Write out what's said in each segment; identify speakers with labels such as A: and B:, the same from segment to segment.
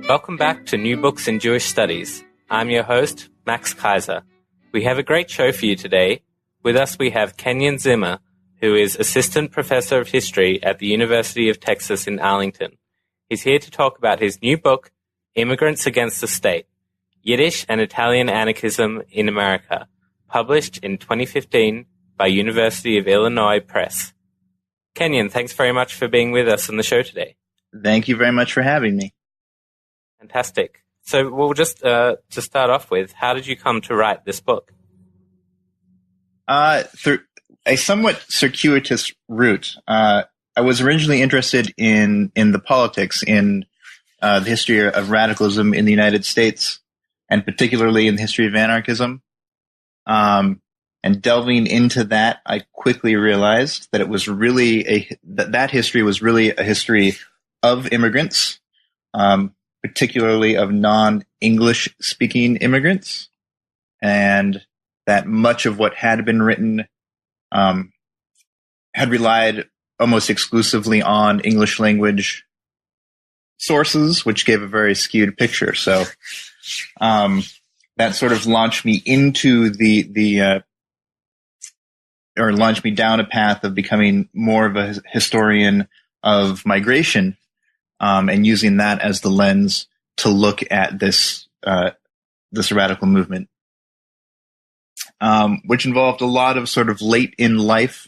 A: Welcome back to New Books in Jewish Studies. I'm your host, Max Kaiser. We have a great show for you today. With us we have Kenyon Zimmer, who is Assistant Professor of History at the University of Texas in Arlington. He's here to talk about his new book, Immigrants Against the State, Yiddish and Italian Anarchism in America, published in 2015 by University of Illinois Press. Kenyon, thanks very much for being with us on the show today.
B: Thank you very much for having me.
A: Fantastic. So we'll just to start off with, how did you come to write this book?
B: Through a somewhat circuitous route. I was originally interested in the politics, in the history of radicalism in the United States, and particularly in the history of anarchism. And delving into that, I quickly realized that it was really that history was really a history of immigrants, particularly of non-English speaking immigrants, and that much of what had been written had relied almost exclusively on English language sources, which gave a very skewed picture. So that sort of launched me into or launched me down a path of becoming more of a historian of migration, and using that as the lens to look at this radical movement, which involved a lot of sort of late in life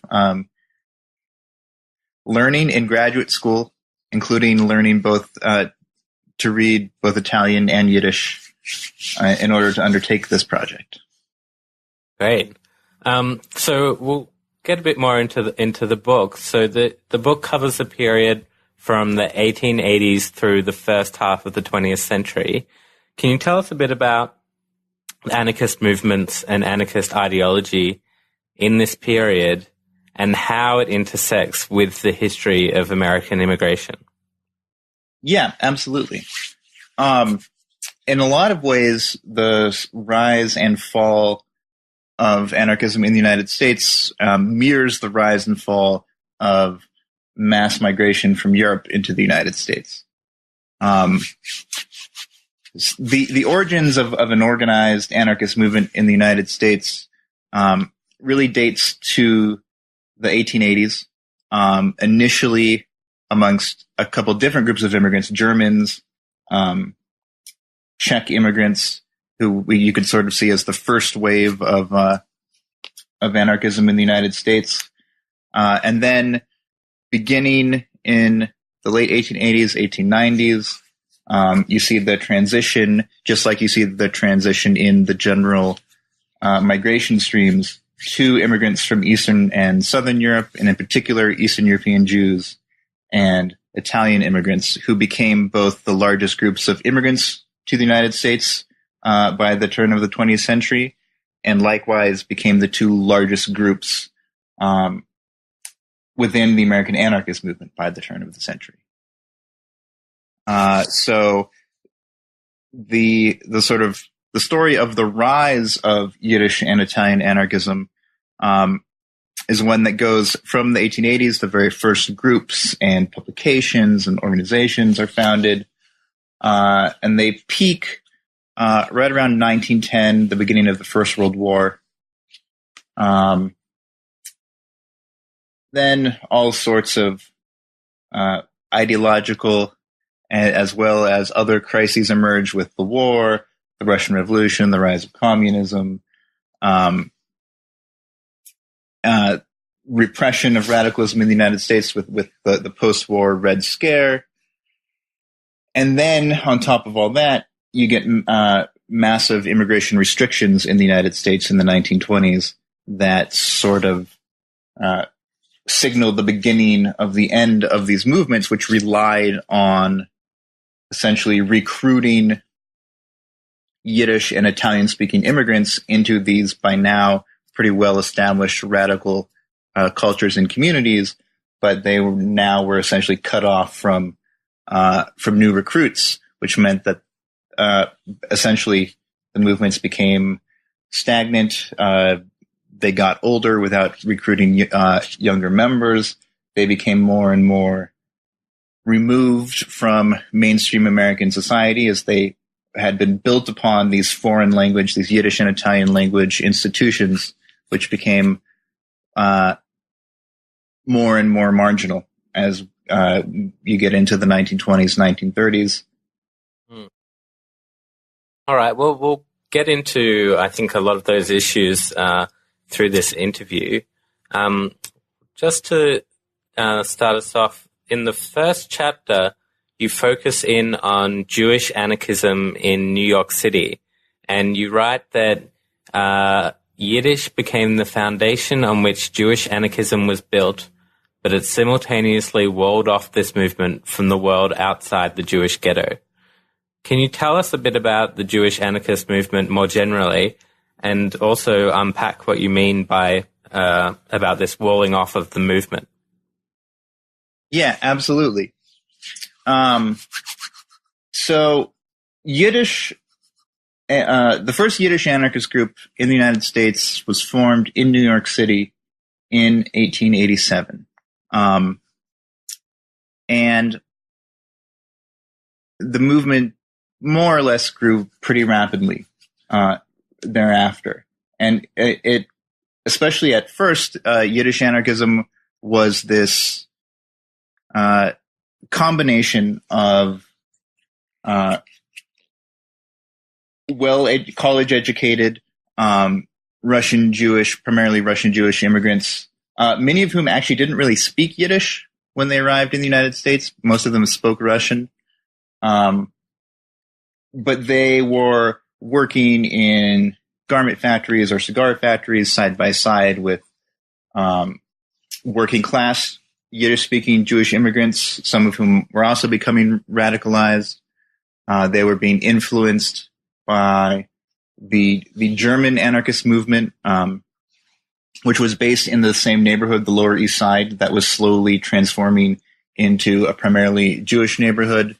B: learning in graduate school, including learning both to read both Italian and Yiddish in order to undertake this project.
A: Great. So we'll get a bit more into the book. So the book covers the period from the 1880s through the first half of the 20th century. Can you tell us a bit about anarchist movements and anarchist ideology in this period and how it intersects with the history of American immigration?
B: Yeah, absolutely. In a lot of ways, the rise and fall of anarchism in the United States mirrors the rise and fall of mass migration from Europe into the United States. The origins of an organized anarchist movement in the United States really dates to the 1880s, initially amongst a couple different groups of immigrants, Germans, Czech immigrants, who you could sort of see as the first wave of anarchism in the United States. And then beginning in the late 1880s, 1890s, you see the transition, just like you see the transition in the general migration streams, to immigrants from Eastern and Southern Europe, and in particular Eastern European Jews and Italian immigrants, who became both the largest groups of immigrants to the United States by the turn of the 20th century, and likewise became the two largest groups within the American anarchist movement by the turn of the century. So the story of the rise of Yiddish and Italian anarchism is one that goes from the 1880s. The very first groups and publications and organizations are founded, and they peak right around 1910, the beginning of the First World War. Then all sorts of ideological as well as other crises emerge with the war, the Russian Revolution, the rise of communism, repression of radicalism in the United States with the post-war Red Scare. And then on top of all that, you get massive immigration restrictions in the United States in the 1920s that sort of signaled the beginning of the end of these movements, which relied on essentially recruiting Yiddish and Italian-speaking immigrants into these by now pretty well-established radical cultures and communities, but they were essentially cut off from new recruits, which meant that essentially the movements became stagnant. They got older without recruiting younger members. They became more and more removed from mainstream American society, as they had been built upon these foreign language, these Yiddish and Italian language institutions, which became more and more marginal as you get into the 1920s, 1930s.
A: All right. Well, we'll get into, I think, a lot of those issues through this interview. Just to start us off, in the first chapter, you focus in on Jewish anarchism in New York City, and you write that Yiddish became the foundation on which Jewish anarchism was built, but it simultaneously walled off this movement from the world outside the Jewish ghetto. Can you tell us a bit about the Jewish anarchist movement more generally, and also unpack what you mean by about this walling off of the movement?
B: Yeah, absolutely. So Yiddish, the first Yiddish anarchist group in the United States was formed in New York City in 1887. And the movement more or less grew pretty rapidly thereafter. And it especially at first, Yiddish anarchism was this combination of college-educated primarily Russian Jewish immigrants, many of whom actually didn't really speak Yiddish when they arrived in the United States. Most of them spoke Russian. But they were working in garment factories or cigar factories side by side with working class Yiddish-speaking Jewish immigrants, some of whom were also becoming radicalized. They were being influenced by the German anarchist movement, which was based in the same neighborhood, the Lower East Side, that was slowly transforming into a primarily Jewish neighborhood.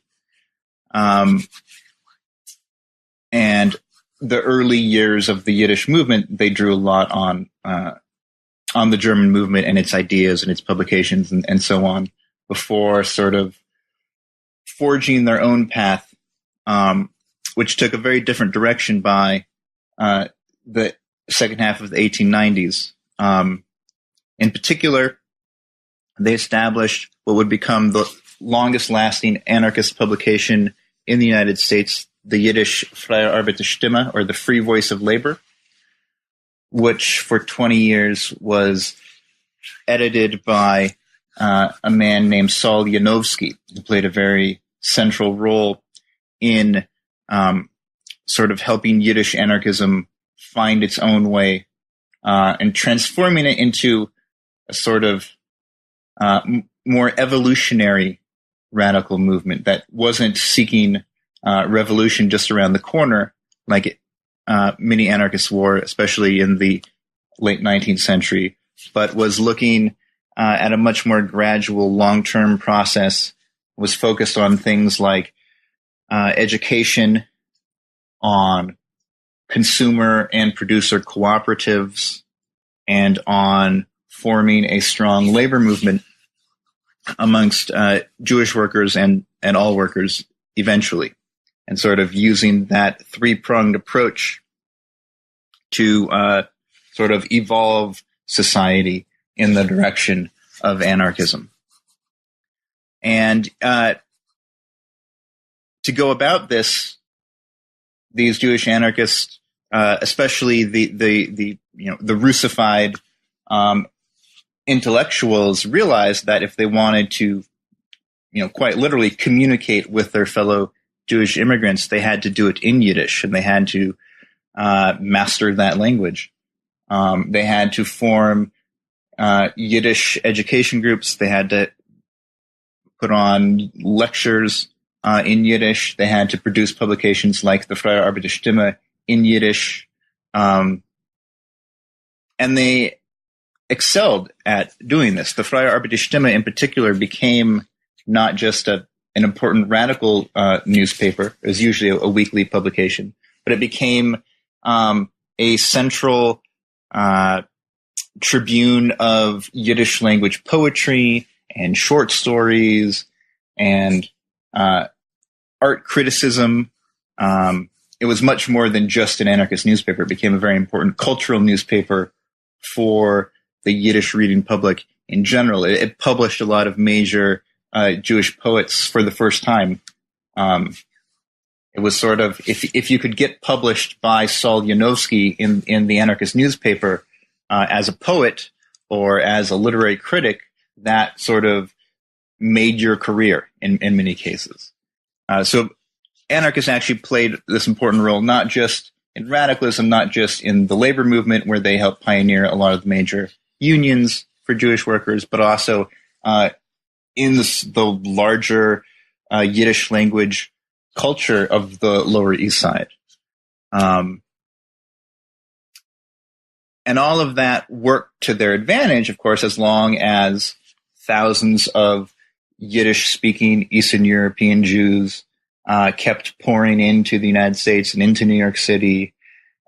B: And the early years of the Yiddish movement, they drew a lot on the German movement and its ideas and its publications and so on, before sort of forging their own path, which took a very different direction by the second half of the 1890s. In particular, they established what would become the longest-lasting anarchist publication in the United States, the Yiddish Freie Arbeiterstimme, or the Free Voice of Labor, which for 20 years was edited by a man named Saul Yanovsky, who played a very central role in sort of helping Yiddish anarchism find its own way and transforming it into a sort of more evolutionary radical movement that wasn't seeking revolution just around the corner like many anarchists were, especially in the late 19th century, but was looking at a much more gradual, long-term process, was focused on things like education, on consumer and producer cooperatives, and on forming a strong labor movement amongst Jewish workers and all workers eventually, and sort of using that three-pronged approach to sort of evolve society in the direction of anarchism. And to go about this, these Jewish anarchists, especially the Russified intellectuals, realized that if they wanted to, quite literally communicate with their fellow Jewish immigrants, they had to do it in Yiddish, and they had to master that language. They had to form Yiddish education groups. They had to put on lectures in Yiddish. They had to produce publications like the Freie Arbeiterstimme in Yiddish. And they excelled at doing this. The Freie Arbeiterstimme in particular became not just an important radical newspaper. It was usually a weekly publication, but it became a central tribune of Yiddish language poetry and short stories and art criticism. It was much more than just an anarchist newspaper. It became a very important cultural newspaper for the Yiddish reading public in general. It published a lot of major Jewish poets for the first time. It was sort of, if you could get published by Saul Yanofsky in the anarchist newspaper as a poet or as a literary critic, that sort of made your career in many cases. So anarchists actually played this important role, not just in radicalism, not just in the labor movement, where they helped pioneer a lot of the major unions for Jewish workers, but also in the larger Yiddish language culture of the Lower East Side. And all of that worked to their advantage, of course, as long as thousands of Yiddish-speaking Eastern European Jews kept pouring into the United States and into New York City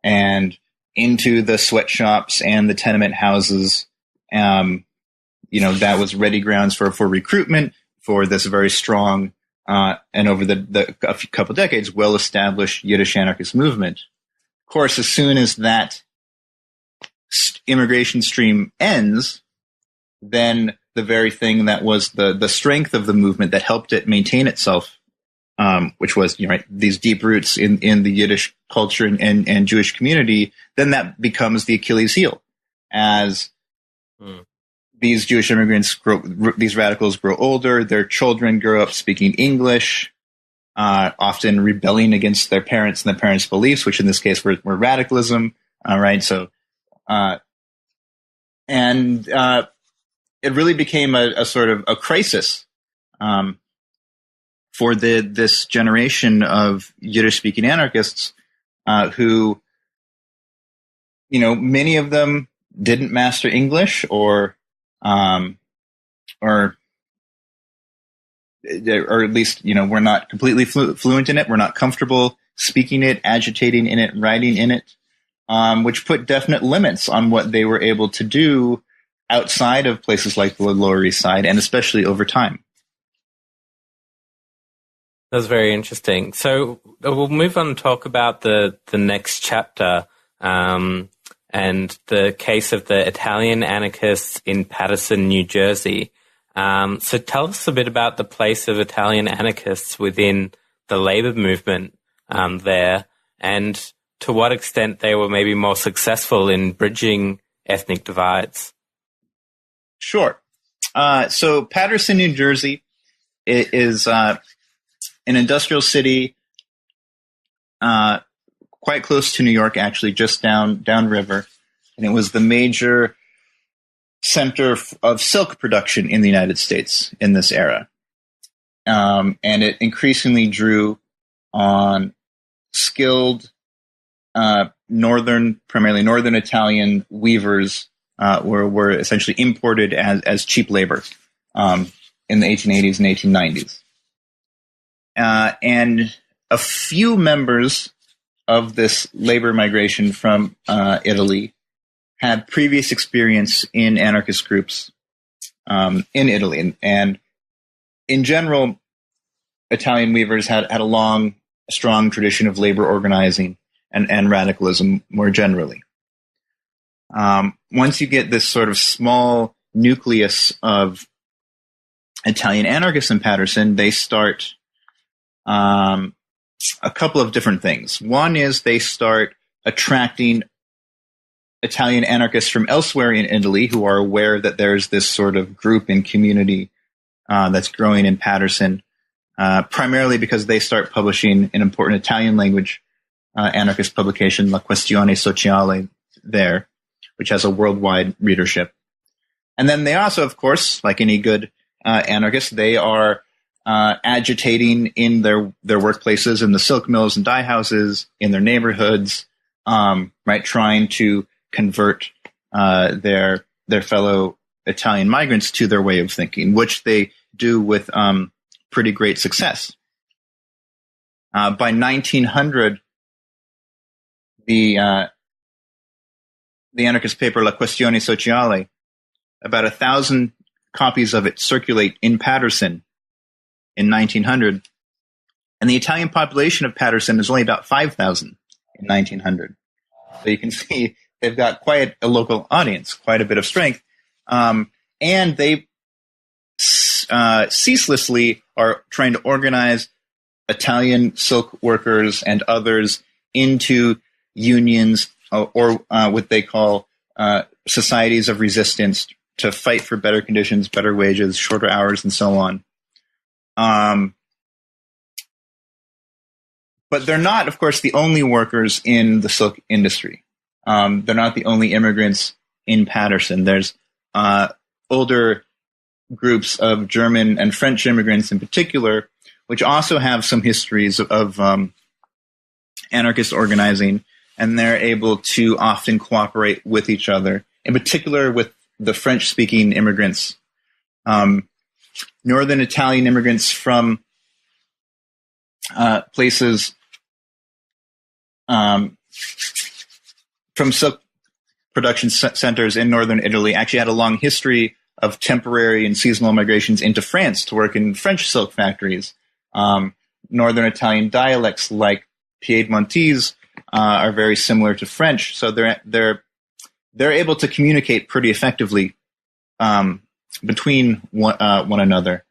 B: and into the sweatshops and the tenement houses. That was ready grounds for recruitment for this very strong and over a couple decades, well-established Yiddish anarchist movement. Of course, as soon as that immigration stream ends, then the very thing that was the strength of the movement that helped it maintain itself, which was these deep roots in the Yiddish culture and Jewish community, then that becomes the Achilles heel. As these Jewish immigrants these radicals grow older, their children grow up speaking English, often rebelling against their parents and their parents' beliefs, which in this case were radicalism. Right, so it really became a sort of a crisis for this generation of Yiddish-speaking anarchists who, many of them didn't master English or at least, we're not completely fluent in it. We're not comfortable speaking it, agitating in it, writing in it, which put definite limits on what they were able to do outside of places like the Lower East Side, and especially over time.
A: That's very interesting. So we'll move on and talk about the next chapter and the case of the Italian anarchists in Paterson, New Jersey. So tell us a bit about the place of Italian anarchists within the labor movement there, and to what extent they were maybe more successful in bridging ethnic divides.
B: Sure. So Paterson, New Jersey is an industrial city quite close to New York, actually, just downriver. And it was the major center of silk production in the United States in this era. And it increasingly drew on skilled primarily northern Italian weavers were essentially imported as cheap labor in the 1880s and 1890s. And a few members of this labor migration from Italy had previous experience in anarchist groups in Italy. And in general, Italian weavers had a long, strong tradition of labor organizing and radicalism more generally. Once you get this sort of small nucleus of Italian anarchists in Paterson, they start a couple of different things. One is they start attracting Italian anarchists from elsewhere in Italy who are aware that there's this sort of group and community that's growing in Paterson, primarily because they start publishing an important Italian language anarchist publication, La Questione Sociale, there, which has a worldwide readership. And then they also, of course, like any good anarchist, they are agitating in their workplaces, in the silk mills and dye houses, in their neighborhoods, right, trying to convert their fellow Italian migrants to their way of thinking, which they do with pretty great success. By 1900, the anarchist paper La Questione Sociale, about 1,000 copies of it circulate in Paterson, in 1900. And the Italian population of Paterson is only about 5,000 in 1900. So you can see they've got quite a local audience, quite a bit of strength. And they ceaselessly are trying to organize Italian silk workers and others into unions or what they call societies of resistance to fight for better conditions, better wages, shorter hours, and so on. But they're not, of course, the only workers in the silk industry. They're not the only immigrants in Paterson. There's older groups of German and French immigrants in particular, which also have some histories of anarchist organizing, and they're able to often cooperate with each other, in particular with the French-speaking immigrants. Northern Italian immigrants from places from silk production centers in northern Italy actually had a long history of temporary and seasonal migrations into France to work in French silk factories. Northern Italian dialects like Piedmontese are very similar to French, so they're able to communicate pretty effectively between one another.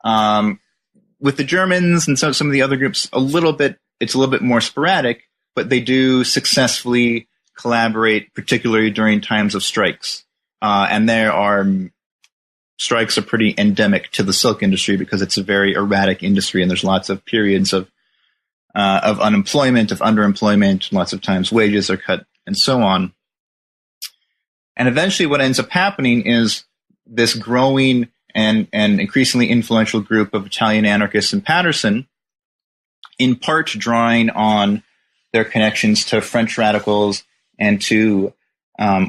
B: With the Germans and some of the other groups, it's a little bit more sporadic, but they do successfully collaborate, particularly during times of strikes. And strikes are pretty endemic to the silk industry because it's a very erratic industry, and there's lots of periods of unemployment, of underemployment, lots of times wages are cut, and so on. And eventually what ends up happening is this growing and increasingly influential group of Italian anarchists in Paterson, in part drawing on their connections to French radicals and to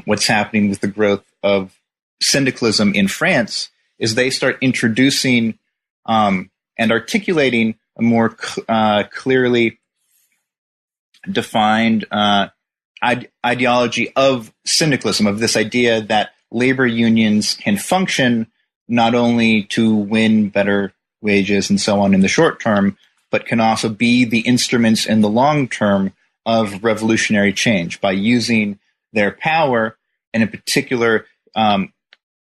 B: what's happening with the growth of syndicalism in France, is they start introducing and articulating a more clearly defined ideology of syndicalism, of this idea that labor unions can function not only to win better wages and so on in the short term, but can also be the instruments in the long term of revolutionary change by using their power, and in particular,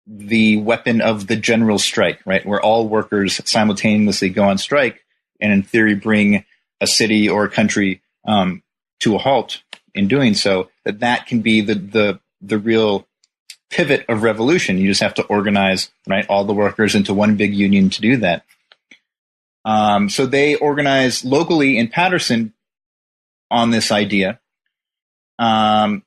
B: the weapon of the general strike, right, where all workers simultaneously go on strike and in theory bring a city or a country to a halt in doing so, that can be the real pivot of revolution. You just have to organize, right, all the workers into one big union to do that. So they organize locally in Paterson on this idea. And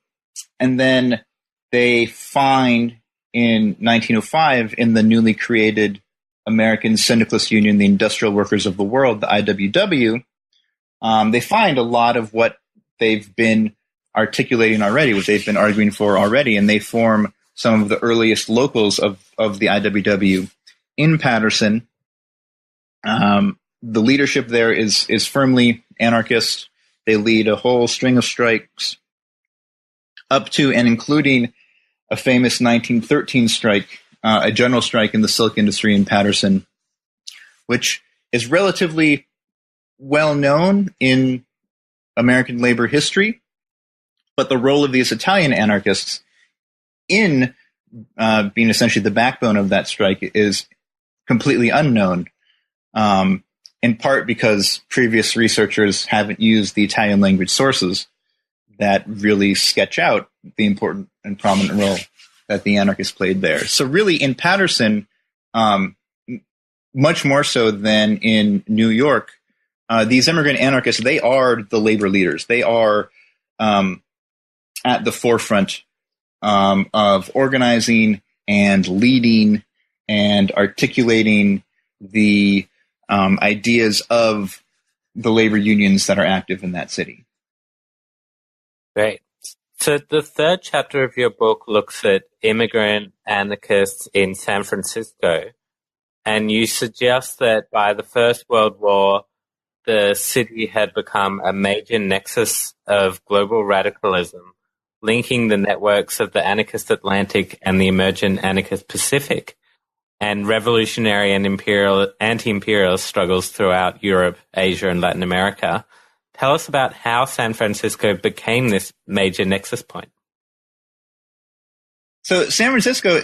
B: then they find in 1905 in the newly created American Syndicalist Union, the Industrial Workers of the World, the IWW, they find a lot of what they've been articulating already, what they've been arguing for already, and they form some of the earliest locals of the IWW in Paterson. The leadership there is firmly anarchist. They lead a whole string of strikes up to and including a famous 1913 strike, a general strike in the silk industry in Paterson, which is relatively well known in American labor history. But the role of these Italian anarchists in being essentially the backbone of that strike is completely unknown, in part because previous researchers haven't used the Italian language sources that really sketch out the important and prominent role that the anarchists played there. So really in Paterson, much more so than in New York, these immigrant anarchists, they are the labor leaders. They are at the forefront of organizing and leading and articulating the ideas of the labor unions that are active in that city.
A: Great. So the third chapter of your book looks at immigrant anarchists in San Francisco, and you suggest that by the First World War, the city had become a major nexus of global radicalism, linking the networks of the anarchist Atlantic and the emergent anarchist Pacific. and revolutionary and anti-imperialist struggles throughout Europe, Asia, and Latin America. Tell us about how San Francisco became this major nexus point.
B: So San Francisco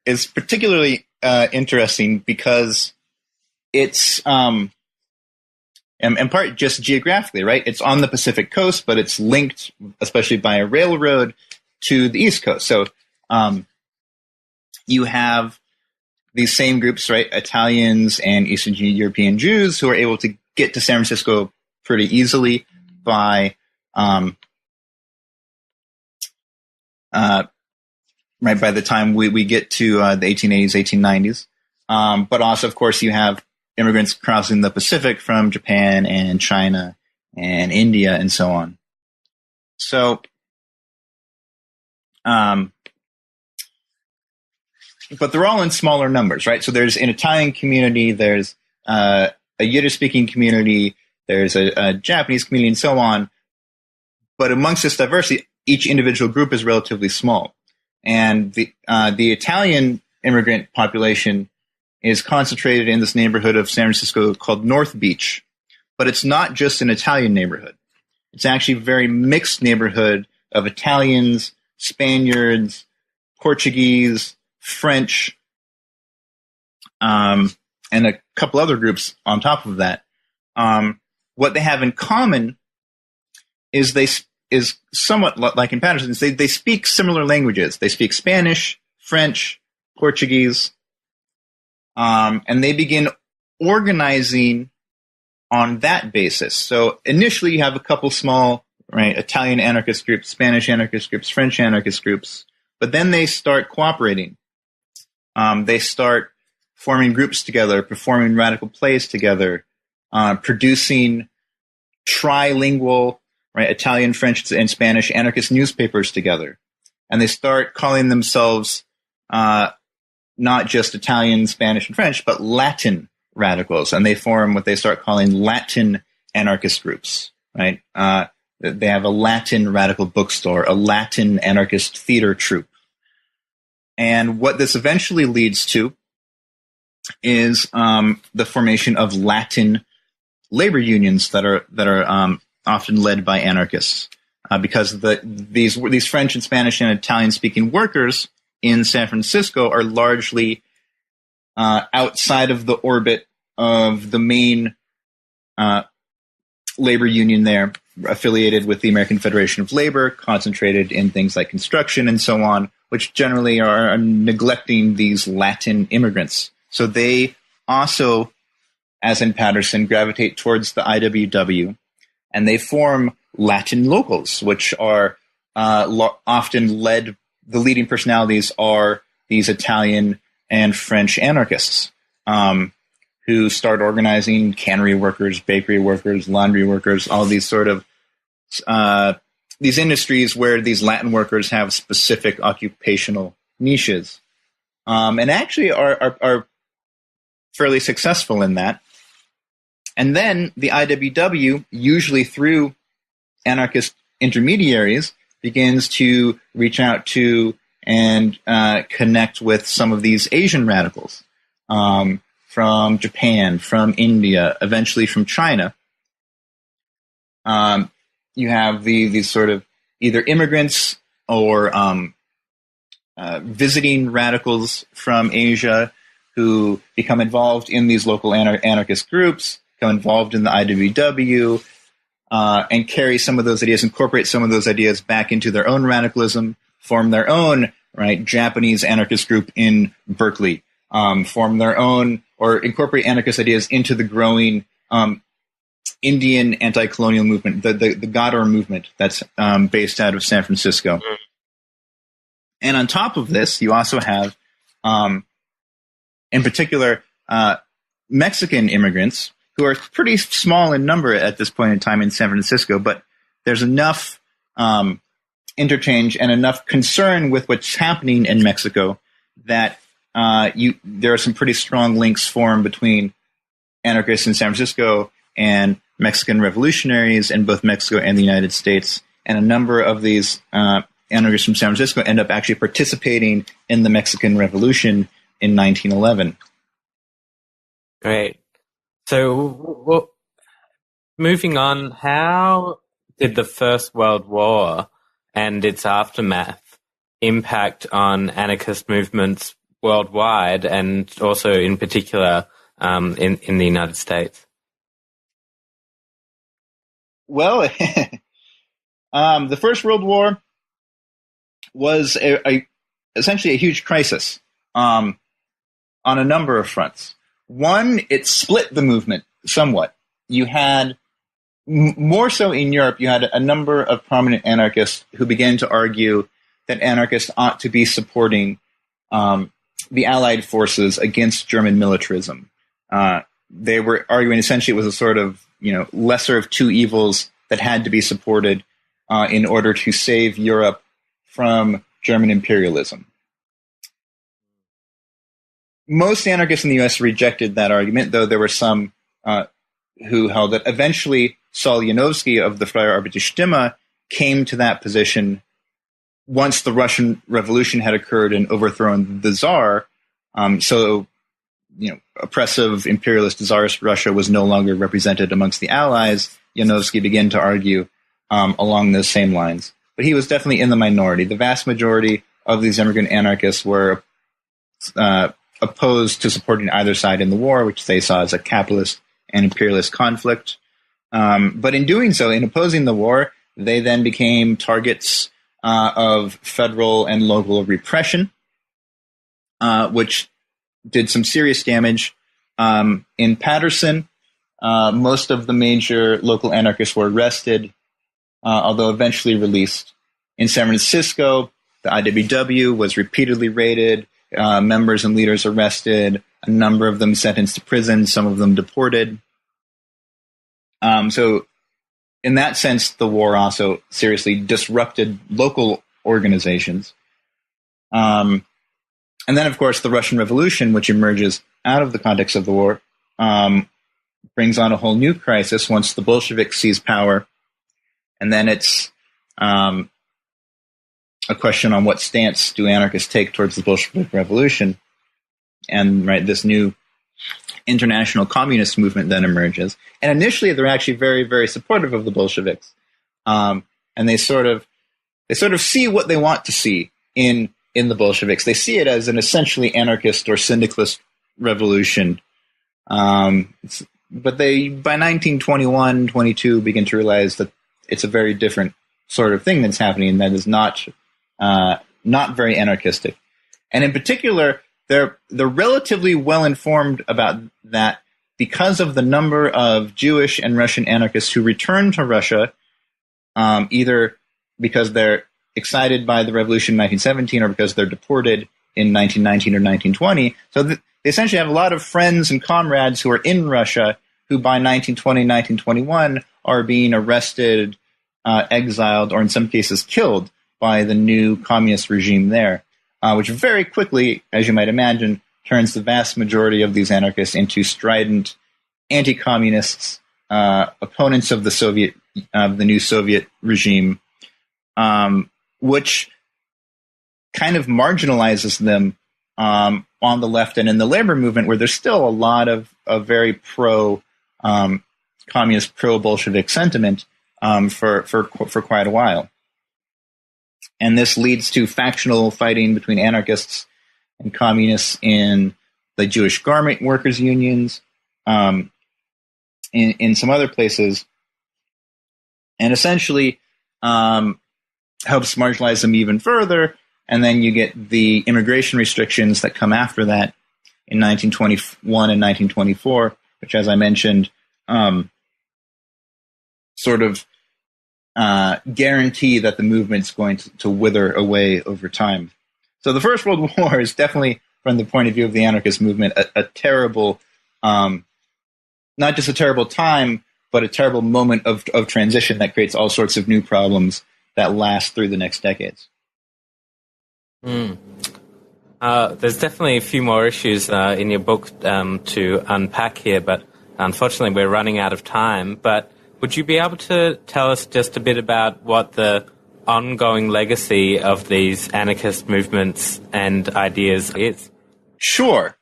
B: is particularly interesting because it's in part just geographically, right? It's on the Pacific coast, but it's linked, especially by a railroad, to the East Coast. So you have these same groups, right? Italians and Eastern European Jews who are able to get to San Francisco pretty easily by right by the time we get to the 1880s, 1890s. But also, of course, you have immigrants crossing the Pacific from Japan and China and India and so on. So, but they're all in smaller numbers, right? So there's an Italian community, there's a Yiddish-speaking community, there's a Japanese community, and so on. But amongst this diversity, each individual group is relatively small. And the Italian immigrant population is concentrated in this neighborhood of San Francisco called North Beach. But it's not just an Italian neighborhood. It's actually a very mixed neighborhood of Italians, Spaniards, Portuguese, French, and a couple other groups on top of that. What they have in common is is somewhat like in Patterson's. They speak similar languages. They speak Spanish, French, Portuguese, and they begin organizing on that basis. So initially you have a couple small, right, Italian anarchist groups, Spanish anarchist groups, French anarchist groups, but then they start cooperating. They start forming groups together, performing radical plays together, producing trilingual, right, Italian, French, and Spanish anarchist newspapers together. And they start calling themselves not just Italian, Spanish, and French, but Latin radicals. And they form what they start calling Latin anarchist groups, right? They have a Latin radical bookstore, a Latin anarchist theater troupe. And what this eventually leads to is the formation of Latin labor unions that are often led by anarchists, because these French and Spanish and Italian-speaking workers in San Francisco are largely outside of the orbit of the main labor union there, affiliated with the American Federation of Labor, concentrated in things like construction and so on, which generally are neglecting these Latin immigrants. So they also, as in Patterson, gravitate towards the IWW, and they form Latin locals, which are often led, the leading personalities are these Italian and French anarchists, who start organizing cannery workers, bakery workers, laundry workers, all these sort of these industries where these Latin workers have specific occupational niches, and actually are fairly successful in that. And then the IWW, usually through anarchist intermediaries, begins to reach out to and connect with some of these Asian radicals from Japan, from India, eventually from China. You have these sort of either immigrants or visiting radicals from Asia who become involved in these local anarchist groups, become involved in the IWW, and carry some of those ideas, incorporate some of those ideas back into their own radicalism, form their own, right, Japanese anarchist group in Berkeley, form their own, or incorporate anarchist ideas into the growing Indian anti-colonial movement, the Gadar movement that's based out of San Francisco. Mm-hmm. And on top of this, you also have, in particular, Mexican immigrants who are pretty small in number at this point in time in San Francisco, but there's enough interchange and enough concern with what's happening in Mexico that there are some pretty strong links formed between anarchists in San Francisco and Mexican revolutionaries in both Mexico and the United States. And a number of these anarchists from San Francisco end up actually participating in the Mexican Revolution in 1911.
A: Great. So, moving on, how did the First World War and its aftermath impact on anarchist movements worldwide, and also in particular in the United States?
B: Well, the First World War was essentially a huge crisis on a number of fronts. One, it split the movement somewhat. You had, more so in Europe, you had a number of prominent anarchists who began to argue that anarchists ought to be supporting the Allied forces against German militarism. They were arguing essentially it was a sort of, lesser of two evils that had to be supported in order to save Europe from German imperialism. Most anarchists in the U.S. rejected that argument, though there were some who held it. Eventually, Saul Janowski of the Freie Arbeiter Stimme came to that position once the Russian Revolution had occurred and overthrown the Tsar. Oppressive, imperialist, czarist Russia was no longer represented amongst the Allies. Janowski began to argue along those same lines. But he was definitely in the minority. The vast majority of these immigrant anarchists were opposed to supporting either side in the war, which they saw as a capitalist and imperialist conflict. But in doing so, in opposing the war, they then became targets of federal and local repression, which did some serious damage. In Paterson, most of the major local anarchists were arrested, although eventually released. In San Francisco, the IWW was repeatedly raided, members and leaders arrested, a number of them sentenced to prison, some of them deported. So in that sense, the war also seriously disrupted local organizations. And then, of course, the Russian Revolution, which emerges out of the context of the war, brings on a whole new crisis once the Bolsheviks seize power. And then it's a question on what stance do anarchists take towards the Bolshevik Revolution. And this new international communist movement then emerges. And initially, they're actually very, very supportive of the Bolsheviks. And they sort of see what they want to see in the Bolsheviks. They see it as an essentially anarchist or syndicalist revolution. But they, by 1921, 22, begin to realize that it's a very different sort of thing that's happening that is not very anarchistic. And in particular, they're relatively well informed about that because of the number of Jewish and Russian anarchists who return to Russia, either because they're excited by the revolution in 1917 or because they're deported in 1919 or 1920. So they essentially have a lot of friends and comrades who are in Russia who by 1920, 1921 are being arrested, exiled, or in some cases killed by the new communist regime there, which very quickly, as you might imagine, turns the vast majority of these anarchists into strident anti-communists, opponents of the new Soviet regime, which kind of marginalizes them on the left and in the labor movement, where there's still a lot of very pro-communist, pro-Bolshevik sentiment for quite a while. And this leads to factional fighting between anarchists and communists in the Jewish garment workers' unions, in some other places, and essentially helps marginalize them even further. And then you get the immigration restrictions that come after that in 1921 and 1924, which, as I mentioned, sort of guarantee that the movement's going to wither away over time. So the First World War is definitely, from the point of view of the anarchist movement, a terrible, not just a terrible time, but a terrible moment of transition that creates all sorts of new problems that last through the next decades.
A: There's definitely a few more issues in your book to unpack here, but unfortunately we're running out of time. But would you be able to tell us just a bit about what the ongoing legacy of these anarchist movements and ideas is?
B: Sure.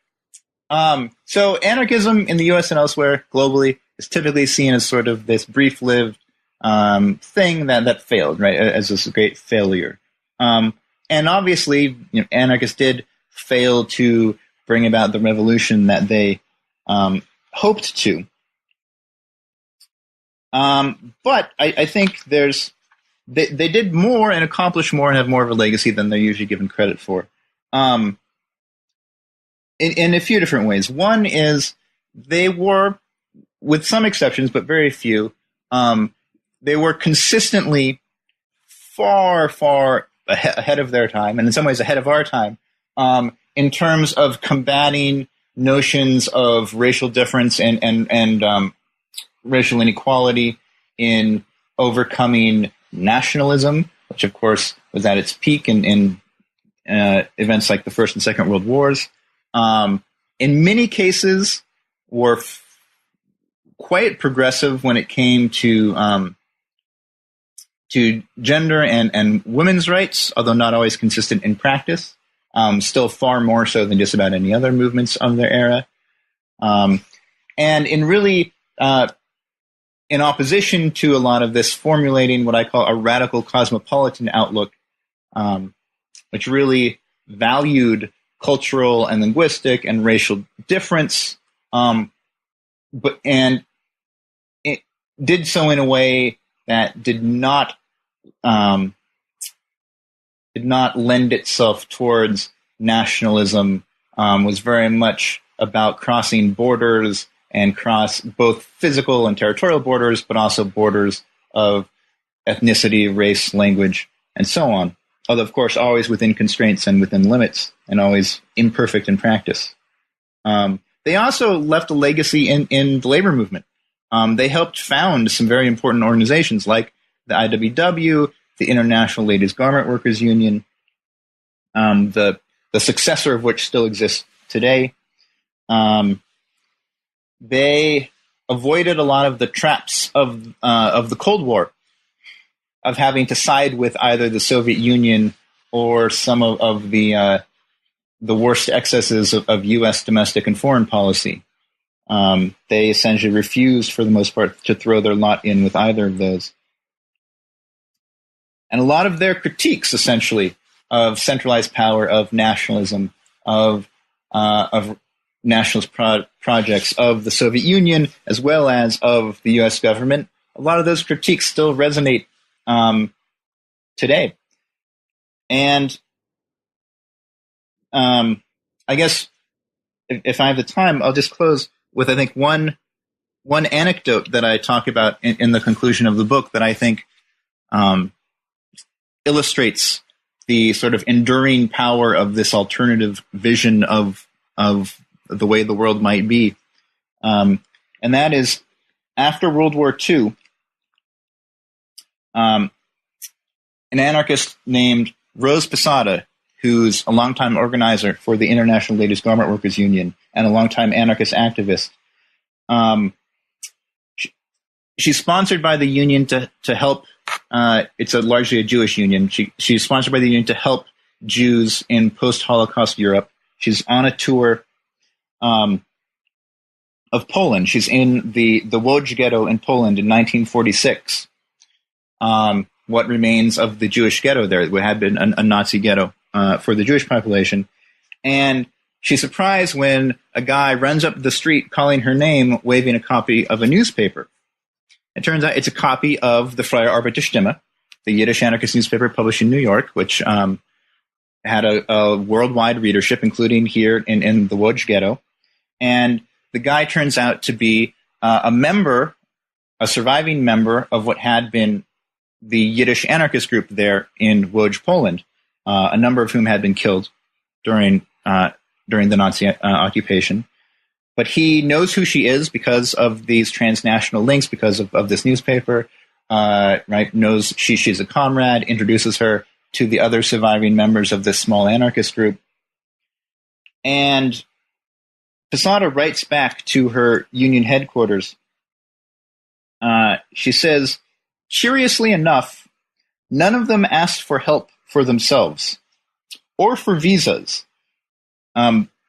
B: So anarchism in the U.S. and elsewhere globally is typically seen as sort of this brief-lived thing that failed, right, as this great failure. And obviously, anarchists did fail to bring about the revolution that they hoped to. But I think they did more and accomplished more and have more of a legacy than they're usually given credit for. In a few different ways. One is they were, with some exceptions, but very few, they were consistently far, far ahead of their time, and in some ways ahead of our time, in terms of combating notions of racial difference and racial inequality, in overcoming nationalism, which of course was at its peak in events like the First and Second World Wars. In many cases, were quite progressive when it came to gender and women's rights, although not always consistent in practice. Still far more so than just about any other movements of their era. And in really, in opposition to a lot of this, formulating what I call a radical cosmopolitan outlook, which really valued cultural and linguistic and racial difference, but it did so in a way that did not lend itself towards nationalism. Was very much about crossing borders and cross both physical and territorial borders, but also borders of ethnicity, race, language, and so on. Although, of course, always within constraints and within limits, and always imperfect in practice. They also left a legacy in the labor movement. They helped found some very important organizations like the IWW, the International Ladies Garment Workers Union, the successor of which still exists today. They avoided a lot of the traps of the Cold War, of having to side with either the Soviet Union or some of the worst excesses of U.S. domestic and foreign policy. They essentially refused, for the most part, to throw their lot in with either of those. And a lot of their critiques, essentially, of centralized power, of nationalism, of nationalist projects of the Soviet Union, as well as of the U.S. government, a lot of those critiques still resonate today. And I guess if I have the time, I'll just close with, I think, one anecdote that I talk about in the conclusion of the book that I think illustrates the sort of enduring power of this alternative vision of the way the world might be. And that is, after World War II, an anarchist named Rose Posada, who's a longtime organizer for the International Ladies Garment Workers Union and a longtime anarchist activist, she's sponsored by the union to help. It's largely a Jewish union. She's sponsored by the union to help Jews in post-Holocaust Europe. She's on a tour of Poland. She's in the Łódź ghetto in Poland in 1946. What remains of the Jewish ghetto there, what had been a Nazi ghetto for the Jewish population. And she's surprised when a guy runs up the street calling her name, waving a copy of a newspaper. It turns out it's a copy of the Freie Arbeiterstimme, the Yiddish anarchist newspaper published in New York, which had a worldwide readership, including here in the Łódź ghetto. And the guy turns out to be a surviving member of what had been the Yiddish anarchist group there in Łódź, Poland, a number of whom had been killed during the Nazi occupation. But he knows who she is because of these transnational links, because of this newspaper, right? Knows she's a comrade, introduces her to the other surviving members of this small anarchist group. And Posada writes back to her union headquarters. She says, curiously enough, none of them asked for help for themselves or for visas.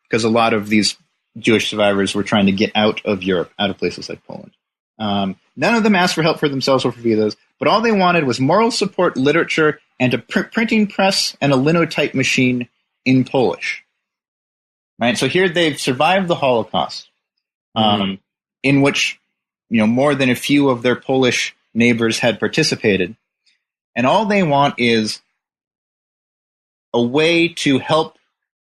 B: because a lot of these Jewish survivors were trying to get out of Europe, out of places like Poland. None of them asked for help for themselves or for visas, but all they wanted was moral support, literature, and a printing press and a linotype machine in Polish. Right? So here they've survived the Holocaust, in which more than a few of their Polish neighbors had participated. And all they want is a way to help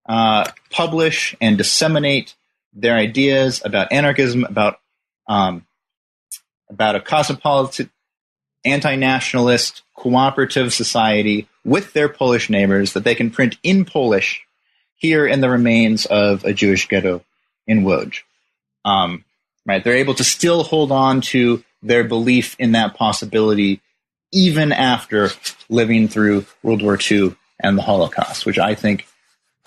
B: publish and disseminate their ideas about anarchism, about a cosmopolitan, anti-nationalist, cooperative society with their Polish neighbors that they can print in Polish here in the remains of a Jewish ghetto in Łódź. Right, they're able to still hold on to their belief in that possibility even after living through World War II and the Holocaust, which I think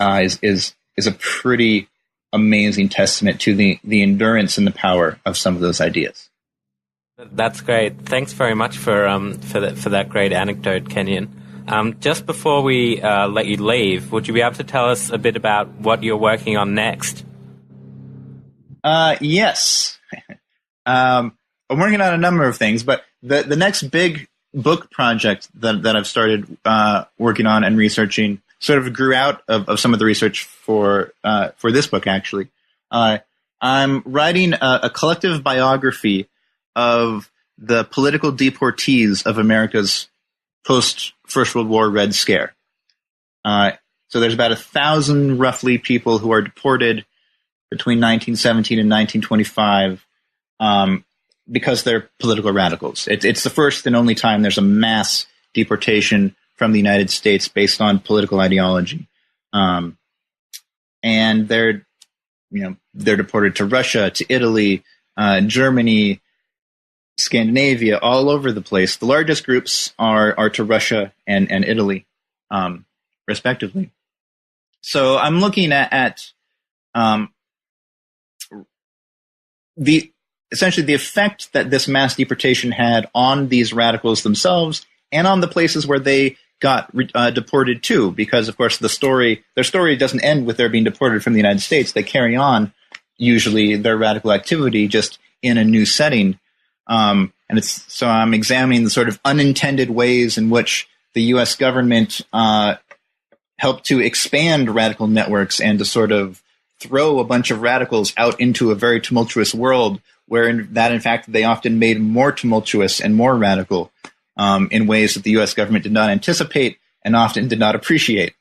B: is a pretty amazing testament to the endurance and the power of some of those ideas.
A: That's great. Thanks very much for that great anecdote, Kenyon. Just before we let you leave, would you be able to tell us a bit about what you're working on next?
B: Yes. I'm working on a number of things, but the next big book project that I've started working on and researching sort of grew out of some of the research for this book, actually. I'm writing a collective biography of the political deportees of America's post-First World War Red Scare. So there's about 1,000 roughly people who are deported between 1917 and 1925 because they're political radicals. It's the first and only time there's a mass deportation from the United States based on political ideology. And they're deported to Russia, to Italy, Germany, Scandinavia, all over the place. The largest groups are to Russia and Italy, respectively. So I'm looking at essentially the effect that this mass deportation had on these radicals themselves and on the places where they got deported to, because of course their story doesn't end with their being deported from the United States. They carry on usually their radical activity just in a new setting. So I'm examining the sort of unintended ways in which the U.S. government helped to expand radical networks and to sort of throw a bunch of radicals out into a very tumultuous world where in fact they often made more tumultuous and more radical in ways that the U.S. government did not anticipate and often did not appreciate.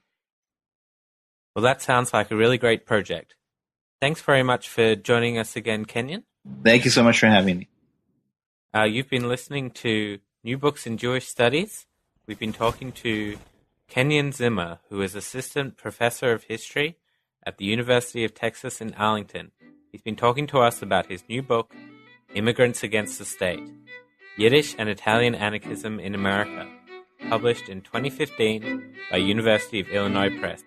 A: Well, that sounds like a really great project. Thanks very much for joining us again, Kenyon.
B: Thank you so much for having me.
A: You've been listening to New Books in Jewish Studies. We've been talking to Kenyon Zimmer, who is Assistant Professor of History at the University of Texas in Arlington. He's been talking to us about his new book, Immigrants Against the State, Yiddish and Italian Anarchism in America, published in 2015 by University of Illinois Press.